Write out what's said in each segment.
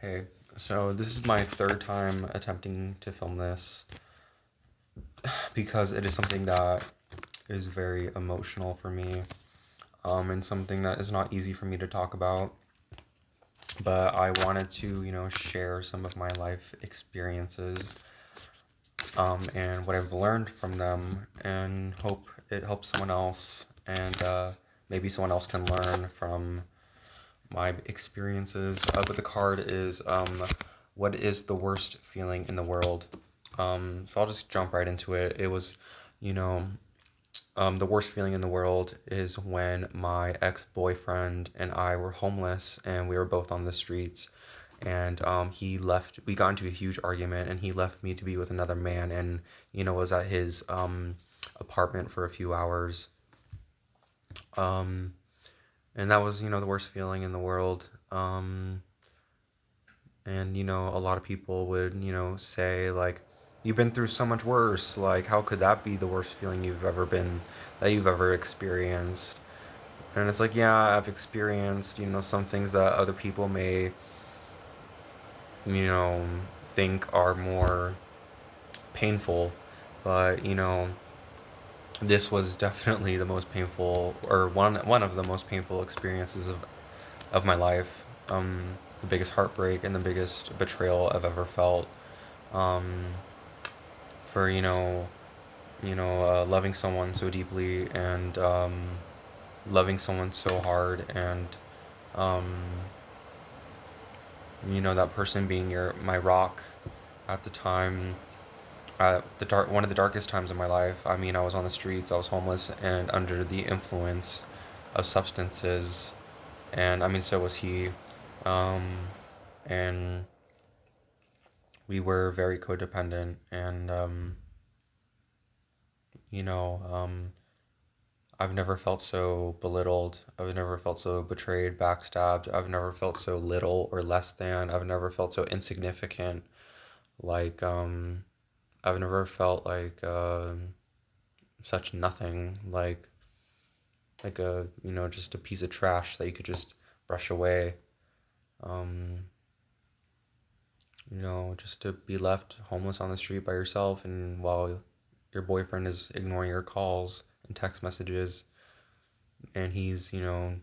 Hey, so this is my third time attempting to film this because it is something that is very emotional for me, and something that is not easy for me to talk about. But I wanted to, share some of my life experiences, and what I've learned from them, and hope it helps someone else, and maybe someone else can learn from my experiences. But the card is what is the worst feeling in the world? So I'll just jump right into it. It was, you know, the worst feeling in the world is when my ex-boyfriend and I were homeless and we were both on the streets. And he left. We got into a huge argument, and he left me to be with another man, and was at his apartment for a few hours. Um, and that was the worst feeling in the world. And a lot of people would say like, you've been through so much worse, like how could that be the worst feeling you've ever experienced? And it's like, yeah, I've experienced some things that other people may you know think are more painful, but this was definitely the most painful, or one of the most painful experiences of my life. The biggest heartbreak and the biggest betrayal I've ever felt. um, for loving someone so deeply, and loving someone so hard, and um, that person being my rock at the time, at the dark one of the darkest times of my life. I mean, I was on the streets, I was homeless and under the influence of substances, and I mean, so was he. um, and we were very codependent, and you know um, I've never felt so belittled. I've never felt so betrayed, backstabbed. I've never felt so little or less than. I've never felt so insignificant. Like, I've never felt like such nothing. Like a, just a piece of trash that you could just brush away. Um, just to be left homeless on the street by yourself, and while your boyfriend is ignoring your calls and text messages, and he's, doing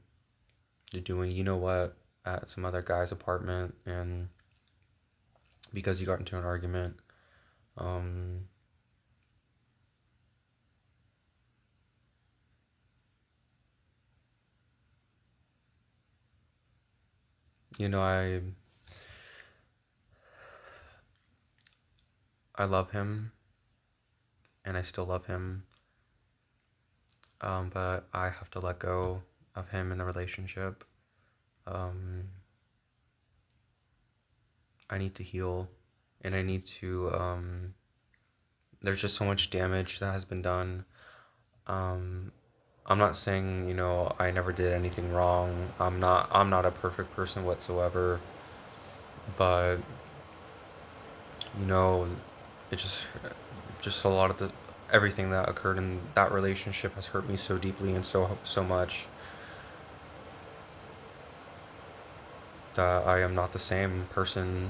what at some other guy's apartment, and because you got into an argument. um you know I love him, and I still love him, but I have to let go of him in the relationship. um I need to heal, and I need to there's just so much damage that has been done. um I'm not saying I never did anything wrong. I'm not a perfect person whatsoever, but you know it just a lot of the everything that occurred in that relationship has hurt me so deeply and so much, that I am not the same person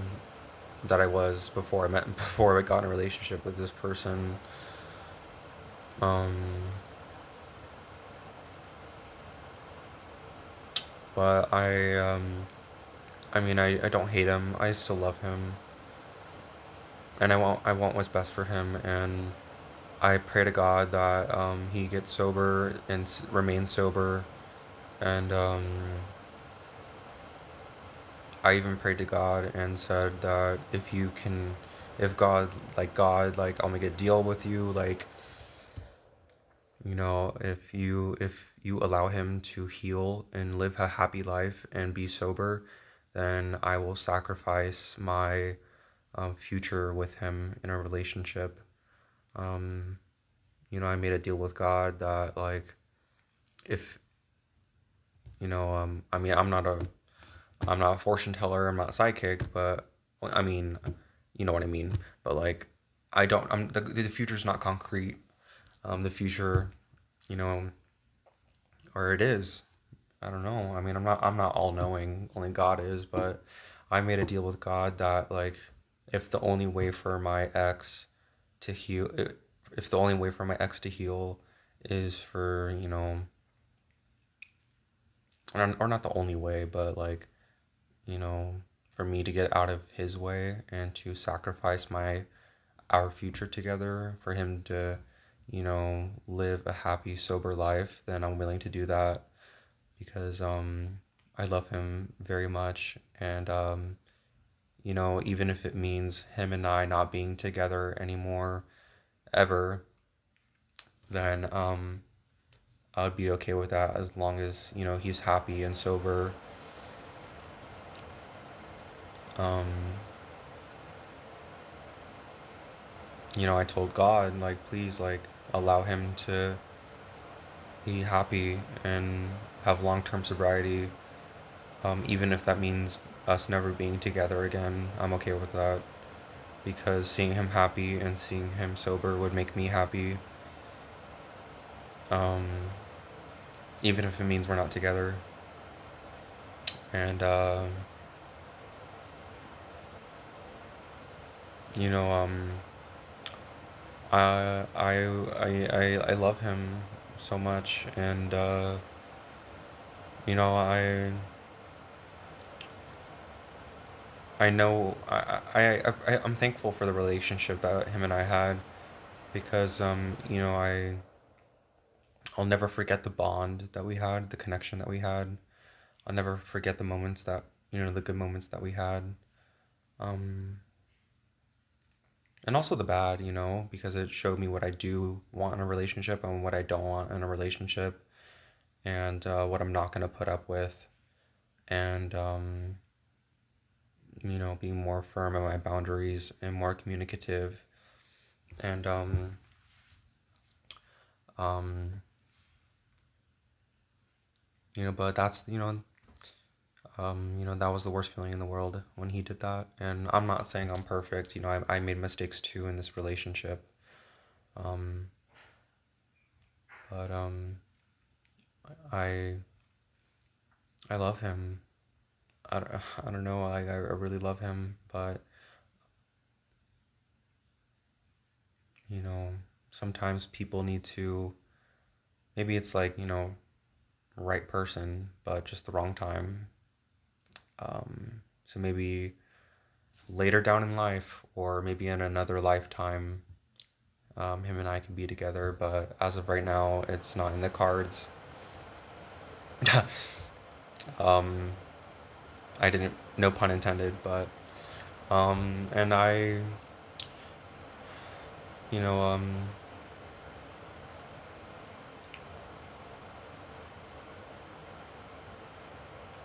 that I was before I got in a relationship with this person. um but I mean, I don't hate him. I still love him, and I want what's best for him, and I pray to God that he gets sober and remains sober. And I even prayed to God and said that if God, like, I'll make a deal with you, like, if you allow him to heal and live a happy life and be sober, then I will sacrifice my future with him in a relationship. Um, I made a deal with God that, like, if I mean, I'm not a fortune teller, I'm not a psychic, but well, I mean, you know what I mean. But like, I don't. The future's not concrete. The future, you know, or it is. I don't know. I mean, I'm not all knowing. Only God is. But I made a deal with God that, like, if the only way for my ex to heal, if the only way for my ex to heal is for, you know, or not the only way, but like, you know, for me to get out of his way and to sacrifice our future together for him to, you know, live a happy, sober life, then I'm willing to do that because I love him very much. And you know, even if it means him and I not being together anymore ever, then I'd be okay with that as long as, you know, he's happy and sober. Um, you know, I told God, like, please, like, allow him to be happy and have long-term sobriety. Even if that means us never being together again, I'm okay with that because seeing him happy and seeing him sober would make me happy. Um, even if it means we're not together. And you know, I love him so much, and you know, I know I'm thankful for the relationship that him and I had because you know, I'll never forget the bond that we had, the connection that we had. I'll never forget the moments that, you know, the good moments that we had. Um, and also the bad, you know, because it showed me what I do want in a relationship and what I don't want in a relationship, and what I'm not going to put up with, and you know, being more firm in my boundaries and more communicative, and um, you know, but that's, you know, that was the worst feeling in the world when he did that. And I'm not saying I'm perfect. You know, I made mistakes too in this relationship. Um, but I I love him. I don't know. I really love him. But you know, sometimes people need to. Maybe it's like, you know, right person, but just the wrong time. So maybe later down in life, or maybe in another lifetime, him and I can be together, but as of right now, it's not in the cards. um, I didn't, no pun intended, but and I, you know,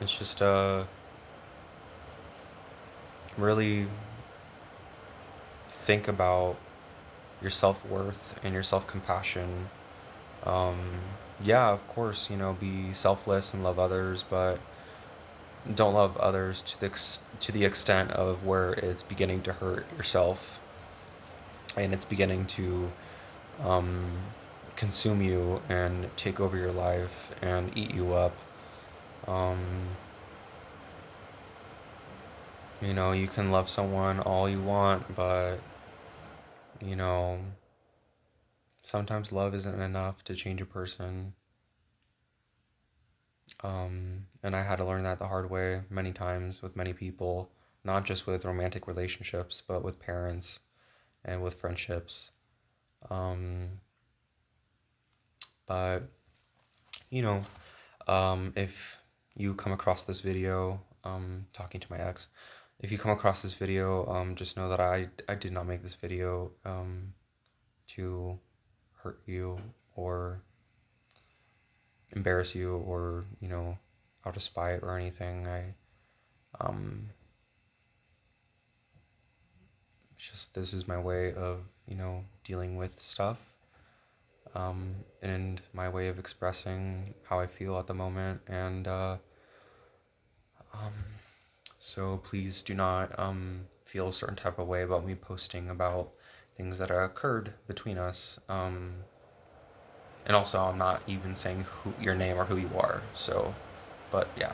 it's just really think about your self worth and your self compassion. Um, yeah, of course, you know, be selfless and love others, but don't love others to to the extent of where it's beginning to hurt yourself and it's beginning to um, consume you and take over your life and eat you up. Um, you know, you can love someone all you want, but you know, sometimes love isn't enough to change a person. And I had to learn that the hard way many times with many people, not just with romantic relationships, but with parents and with friendships. Um, but you know, if you come across this video, talking to my ex, if you come across this video, just know that I did not make this video to hurt you or embarrass you or, you know, out of spite or anything. Um, it's just, this is my way of, you know, dealing with stuff, and my way of expressing how I feel at the moment. And um, so please do not feel a certain type of way about me posting about things that occurred between us. And also, I'm not even saying who your name or who you are. So, but yeah.